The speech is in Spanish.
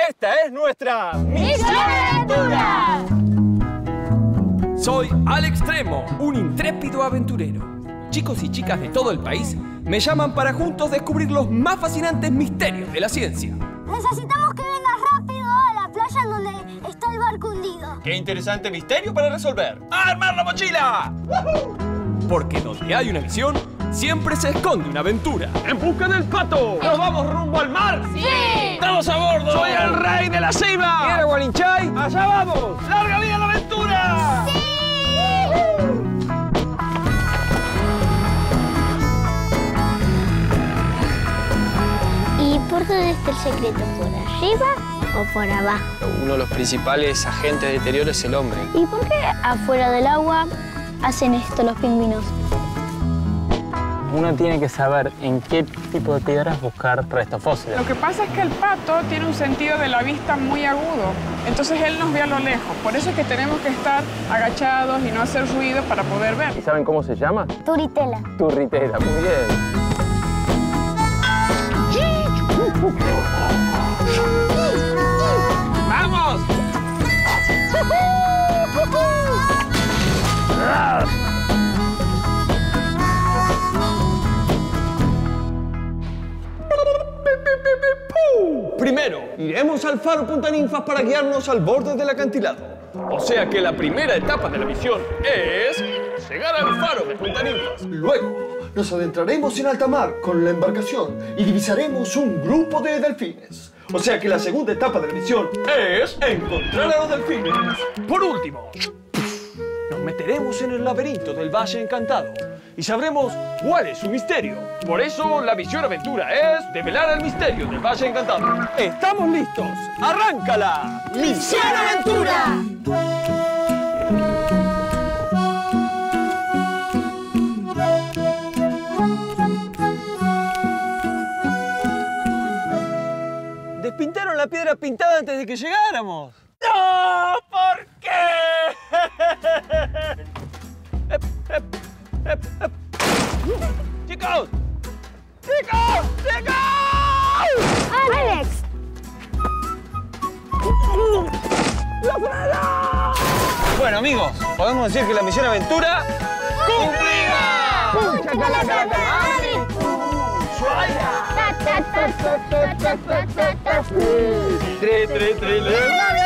esta es nuestra ¡Misión Aventura! Soy Al Extremo, un intrépido aventurero. Chicos y chicas de todo el país me llaman para juntos descubrir los más fascinantes misterios de la ciencia. Necesitamos que vengas rápido a la playa en donde está el barco hundido. ¡Qué interesante misterio para resolver! ¡A armar la mochila! ¡Woohoo! Porque donde hay una misión, siempre se esconde una aventura. ¡En busca del pato! ¿Nos vamos rumbo al mar? ¡Sí! ¡Estamos a bordo! ¡Soy el rey de la ceiba! ¿Quiere Gualinchay? ¡Allá vamos! ¡Larga vida la aventura! ¡Sí! ¿Y por dónde está el secreto? ¿Por arriba o por abajo? Uno de los principales agentes de deterioro es el hombre. ¿Y por qué afuera del agua hacen esto los pingüinos? Uno tiene que saber en qué tipo de piedras buscar restos fósiles. Lo que pasa es que el pato tiene un sentido de la vista muy agudo, entonces él nos ve a lo lejos. Por eso es que tenemos que estar agachados y no hacer ruido para poder ver. ¿Y saben cómo se llama? Turitela. Turritela, muy bien. ¡Vamos! Primero, iremos al faro Punta Ninfas para guiarnos al borde del acantilado. O sea que la primera etapa de la misión es llegar al faro de Punta Ninfas. Luego, nos adentraremos en alta mar con la embarcación y divisaremos un grupo de delfines. O sea que la segunda etapa de la misión es encontrar a los delfines. Por último, nos meteremos en el laberinto del Valle Encantado y sabremos cuál es su misterio. Por eso la misión aventura es develar el misterio del Valle Encantado. ¡Estamos listos! ¡Arráncala! ¡Misión Aventura! Despintaron la piedra pintada antes de que llegáramos. ¡No! ¿Por qué? ¡Chicos! ¡Chicos! ¡Chicos! ¡Alex! ¡Lo freno! Bueno, amigos, podemos decir que la misión aventura... ¡cumplida! ¡Pum, chacalaca, la tamari! ¡Suaya! ¡Tre, tre, tre, le!